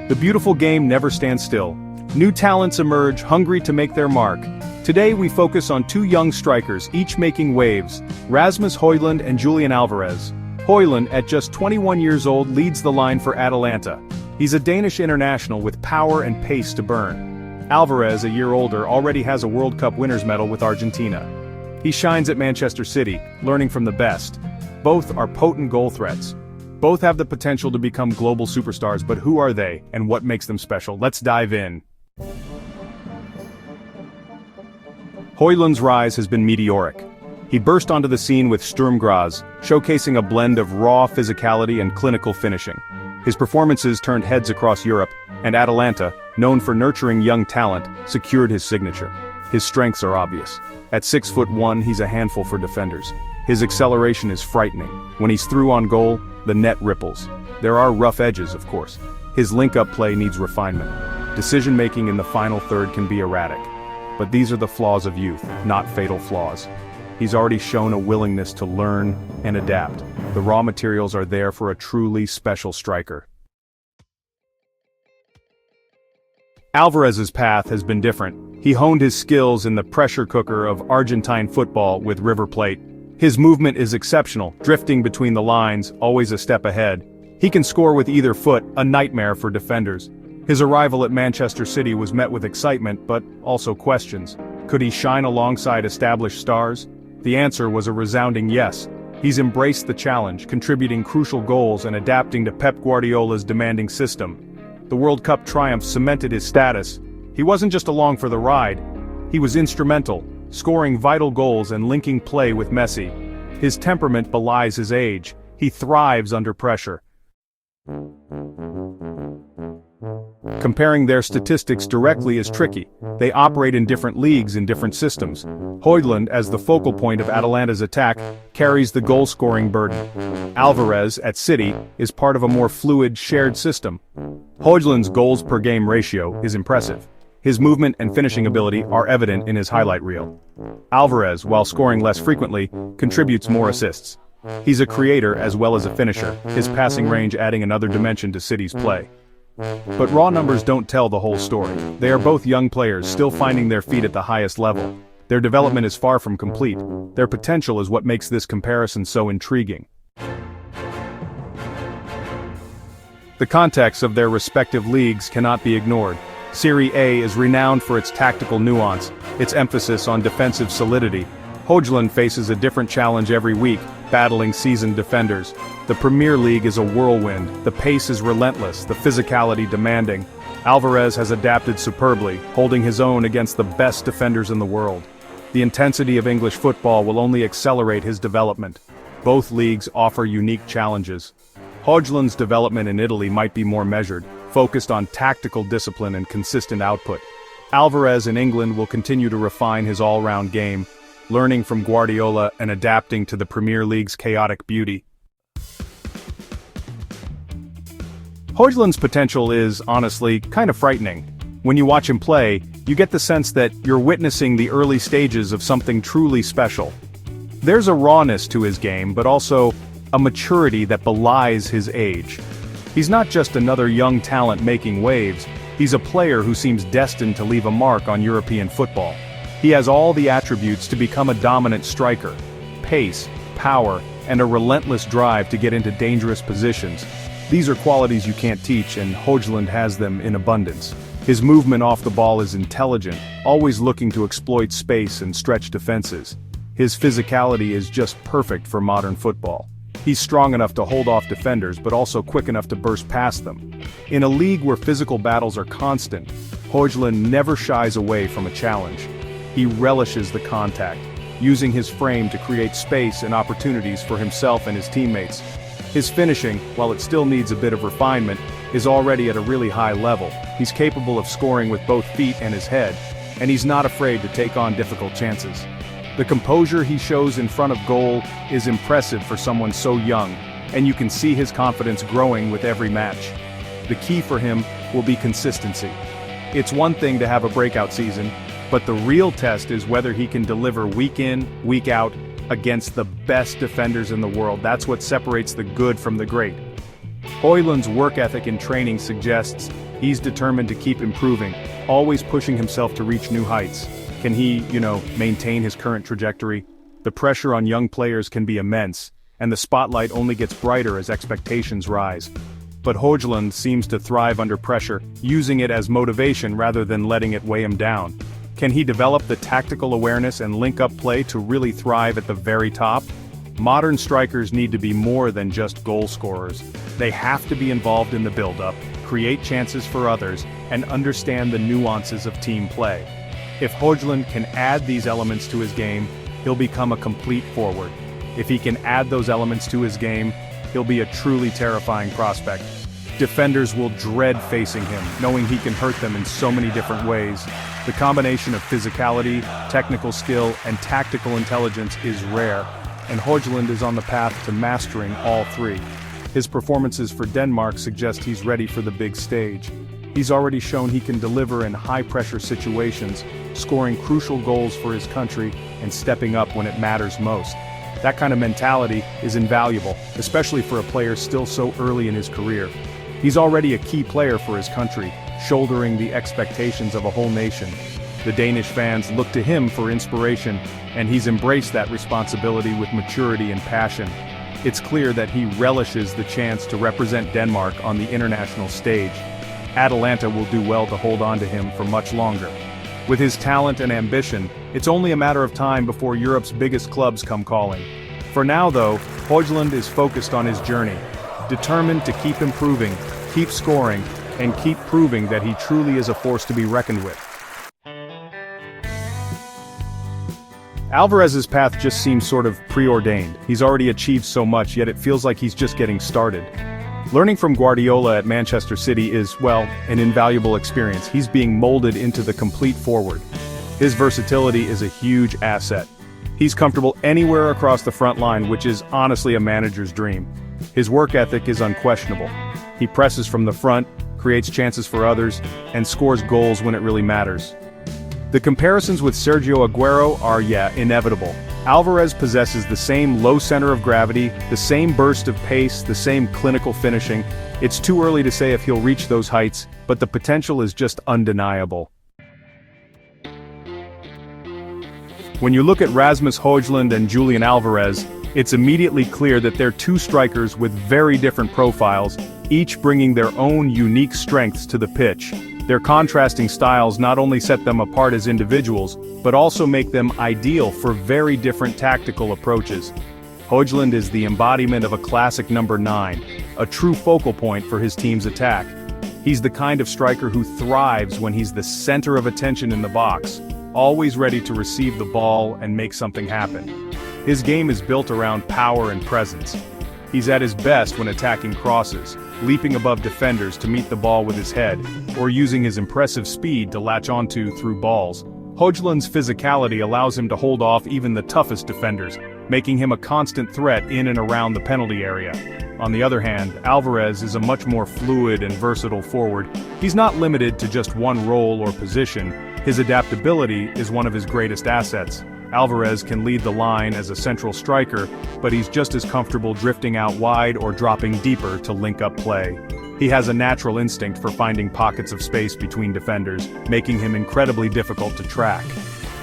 The beautiful game never stands still. New talents emerge, hungry to make their mark. Today we focus on two young strikers, each making waves, Rasmus Hojlund and Julian Álvarez. Hojlund, at just 21 years old, leads the line for Atalanta. He's a Danish international with power and pace to burn. Álvarez, a year older, already has a World Cup winners medal with Argentina. He shines at Manchester City, learning from the best. Both are potent goal threats. Both have the potential to become global superstars, but who are they, and what makes them special? Let's dive in. Hojlund's rise has been meteoric. He burst onto the scene with Sturm Graz, showcasing a blend of raw physicality and clinical finishing. His performances turned heads across Europe, and Atalanta, known for nurturing young talent, secured his signature. His strengths are obvious. At 6'1", he's a handful for defenders. His acceleration is frightening. When he's through on goal, the net ripples. There are rough edges, of course. His link-up play needs refinement. Decision-making in the final third can be erratic. But these are the flaws of youth, not fatal flaws. He's already shown a willingness to learn and adapt. The raw materials are there for a truly special striker. Álvarez's path has been different. He honed his skills in the pressure cooker of Argentine football with River Plate. His movement is exceptional, drifting between the lines, always a step ahead. He can score with either foot, a nightmare for defenders. His arrival at Manchester City was met with excitement, but also questions. Could he shine alongside established stars? The answer was a resounding yes. He's embraced the challenge, contributing crucial goals and adapting to Pep Guardiola's demanding system. The World Cup triumph cemented his status. He wasn't just along for the ride. He was instrumental, scoring vital goals and linking play with Messi. His temperament belies his age. He thrives under pressure. Comparing their statistics directly is tricky. They operate in different leagues in different systems. Hojlund, as the focal point of Atalanta's attack, carries the goal-scoring burden. Álvarez, at City, is part of a more fluid, shared system. Hojlund's goals-per-game ratio is impressive. His movement and finishing ability are evident in his highlight reel. Álvarez, while scoring less frequently, contributes more assists. He's a creator as well as a finisher, his passing range adding another dimension to City's play. But raw numbers don't tell the whole story. They are both young players still finding their feet at the highest level. Their development is far from complete. Their potential is what makes this comparison so intriguing. The context of their respective leagues cannot be ignored. Serie A is renowned for its tactical nuance, its emphasis on defensive solidity. Hojlund faces a different challenge every week, battling seasoned defenders. The Premier League is a whirlwind, the pace is relentless, the physicality demanding. Álvarez has adapted superbly, holding his own against the best defenders in the world. The intensity of English football will only accelerate his development. Both leagues offer unique challenges. Hojlund's development in Italy might be more measured, focused on tactical discipline and consistent output. Álvarez in England will continue to refine his all-round game, learning from Guardiola and adapting to the Premier League's chaotic beauty. Hojlund's potential is, honestly, kind of frightening. When you watch him play, you get the sense that you're witnessing the early stages of something truly special. There's a rawness to his game, but also a maturity that belies his age. He's not just another young talent making waves, he's a player who seems destined to leave a mark on European football. He has all the attributes to become a dominant striker: pace, power, and a relentless drive to get into dangerous positions. These are qualities you can't teach, and Hojlund has them in abundance. His movement off the ball is intelligent, always looking to exploit space and stretch defenses. His physicality is just perfect for modern football. He's strong enough to hold off defenders, but also quick enough to burst past them. In a league where physical battles are constant, Hojlund never shies away from a challenge. He relishes the contact, using his frame to create space and opportunities for himself and his teammates. His finishing, while it still needs a bit of refinement, is already at a really high level. He's capable of scoring with both feet and his head, and he's not afraid to take on difficult chances. The composure he shows in front of goal is impressive for someone so young, and you can see his confidence growing with every match. The key for him will be consistency. It's one thing to have a breakout season, but the real test is whether he can deliver week in, week out, against the best defenders in the world. That's what separates the good from the great. Hojlund's work ethic in training suggests He's determined to keep improving, always pushing himself to reach new heights. Can he, maintain his current trajectory? The pressure on young players can be immense, and the spotlight only gets brighter as expectations rise. But Hojlund seems to thrive under pressure, using it as motivation rather than letting it weigh him down. Can he develop the tactical awareness and link-up play to really thrive at the very top? Modern strikers need to be more than just goal scorers. They have to be involved in the build-up, create chances for others, and understand the nuances of team play. If Hojlund can add these elements to his game, he'll become a complete forward. If he can add those elements to his game, he'll be a truly terrifying prospect. Defenders will dread facing him, knowing he can hurt them in so many different ways. The combination of physicality, technical skill, and tactical intelligence is rare, and Hojlund is on the path to mastering all three. His performances for Denmark suggest he's ready for the big stage. He's already shown he can deliver in high-pressure situations, scoring crucial goals for his country and stepping up when it matters most. That kind of mentality is invaluable, especially for a player still so early in his career. He's already a key player for his country, shouldering the expectations of a whole nation. The Danish fans look to him for inspiration, and he's embraced that responsibility with maturity and passion. It's clear that he relishes the chance to represent Denmark on the international stage. Atalanta will do well to hold on to him for much longer. With his talent and ambition, it's only a matter of time before Europe's biggest clubs come calling. For now though, Hojlund is focused on his journey, determined to keep improving, keep scoring, and keep proving that he truly is a force to be reckoned with. Álvarez's path just seems sort of preordained. He's already achieved so much, yet it feels like he's just getting started. Learning from Guardiola at Manchester City is, well, an invaluable experience. He's being molded into the complete forward. His versatility is a huge asset. He's comfortable anywhere across the front line, which is honestly a manager's dream. His work ethic is unquestionable. He presses from the front, creates chances for others, and scores goals when it really matters. The comparisons with Sergio Aguero are, inevitable. Álvarez possesses the same low center of gravity, the same burst of pace, the same clinical finishing. It's too early to say if he'll reach those heights, but the potential is just undeniable. When you look at Rasmus Hojlund and Julian Álvarez, it's immediately clear that they're two strikers with very different profiles, each bringing their own unique strengths to the pitch. Their contrasting styles not only set them apart as individuals, but also make them ideal for very different tactical approaches. Hojlund is the embodiment of a classic number 9, a true focal point for his team's attack. He's the kind of striker who thrives when he's the center of attention in the box, always ready to receive the ball and make something happen. His game is built around power and presence. He's at his best when attacking crosses, leaping above defenders to meet the ball with his head, or using his impressive speed to latch onto through balls. Hojlund's physicality allows him to hold off even the toughest defenders, making him a constant threat in and around the penalty area. On the other hand, Álvarez is a much more fluid and versatile forward. He's not limited to just one role or position. His adaptability is one of his greatest assets. Álvarez can lead the line as a central striker, but he's just as comfortable drifting out wide or dropping deeper to link up play. He has a natural instinct for finding pockets of space between defenders, making him incredibly difficult to track.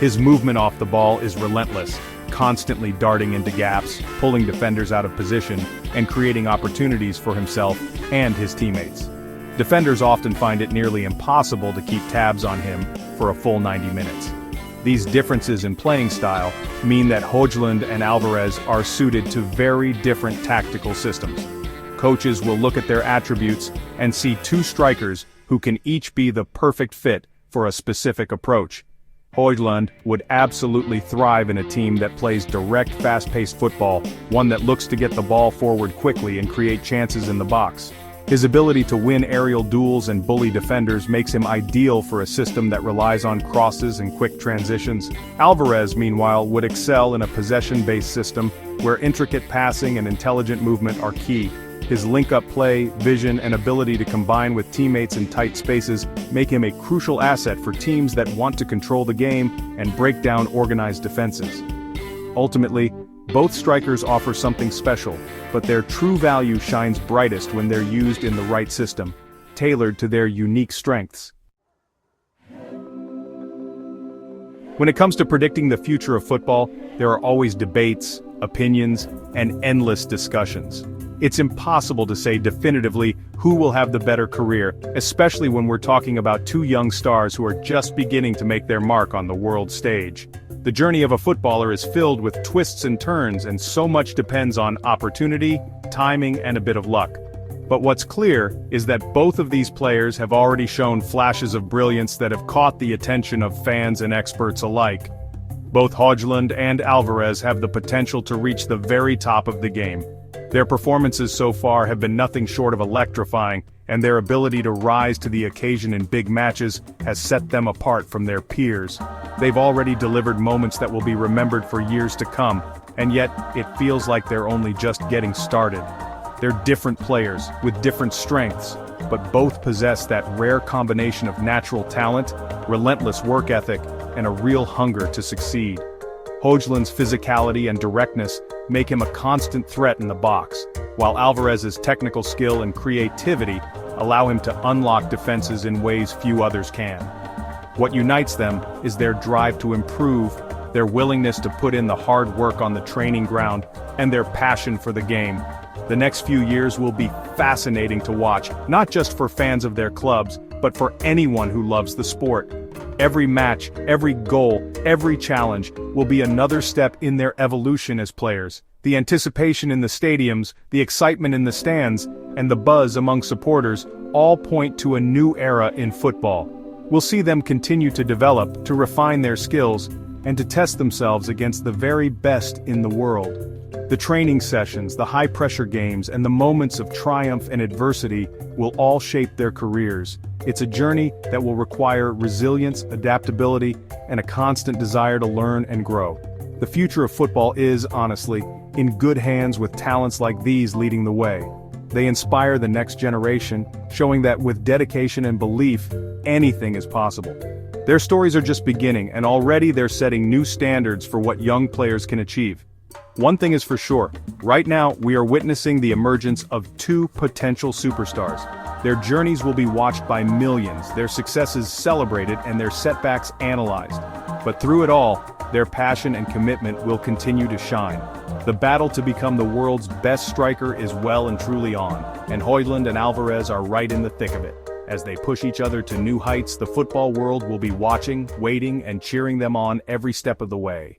His movement off the ball is relentless, constantly darting into gaps, pulling defenders out of position, and creating opportunities for himself and his teammates. Defenders often find it nearly impossible to keep tabs on him for a full 90 minutes. These differences in playing style mean that Hojlund and Álvarez are suited to very different tactical systems. Coaches will look at their attributes and see two strikers who can each be the perfect fit for a specific approach. Hojlund would absolutely thrive in a team that plays direct, fast-paced football, one that looks to get the ball forward quickly and create chances in the box. His ability to win aerial duels and bully defenders makes him ideal for a system that relies on crosses and quick transitions. Álvarez, meanwhile, would excel in a possession-based system where intricate passing and intelligent movement are key. His link-up play, vision, and ability to combine with teammates in tight spaces make him a crucial asset for teams that want to control the game and break down organized defenses. Ultimately, both strikers offer something special, but their true value shines brightest when they're used in the right system. tailored to their unique strengths. When it comes to predicting the future of football, there are always debates, opinions, and endless discussions. It's impossible to say definitively who will have the better career, especially when we're talking about two young stars who are just beginning to make their mark on the world stage. The journey of a footballer is filled with twists and turns, and so much depends on opportunity, timing, and a bit of luck. But what's clear is that both of these players have already shown flashes of brilliance that have caught the attention of fans and experts alike. Both Hojlund and Álvarez have the potential to reach the very top of the game. Their performances so far have been nothing short of electrifying, and their ability to rise to the occasion in big matches has set them apart from their peers. They've already delivered moments that will be remembered for years to come, and yet it feels like they're only just getting started. They're different players, with different strengths, but both possess that rare combination of natural talent, relentless work ethic, and a real hunger to succeed. Hojlund's physicality and directness make him a constant threat in the box, while Álvarez's technical skill and creativity allow him to unlock defenses in ways few others can. What unites them is their drive to improve, their willingness to put in the hard work on the training ground, and their passion for the game. The next few years will be fascinating to watch, not just for fans of their clubs, but for anyone who loves the sport. Every match, every goal, every challenge will be another step in their evolution as players. The anticipation in the stadiums, the excitement in the stands, and the buzz among supporters all point to a new era in football. We'll see them continue to develop, to refine their skills, and to test themselves against the very best in the world. The training sessions, the high-pressure games, and the moments of triumph and adversity will all shape their careers. It's a journey that will require resilience, adaptability, and a constant desire to learn and grow. The future of football is, honestly, in good hands with talents like these leading the way. They inspire the next generation, showing that with dedication and belief, anything is possible. Their stories are just beginning, and already they're setting new standards for what young players can achieve. One thing is for sure, right now we are witnessing the emergence of two potential superstars. Their journeys will be watched by millions, their successes celebrated, and their setbacks analyzed. But through it all, their passion and commitment will continue to shine. The battle to become the world's best striker is well and truly on, and Hojlund and Álvarez are right in the thick of it. As they push each other to new heights, the football world will be watching, waiting, and cheering them on every step of the way.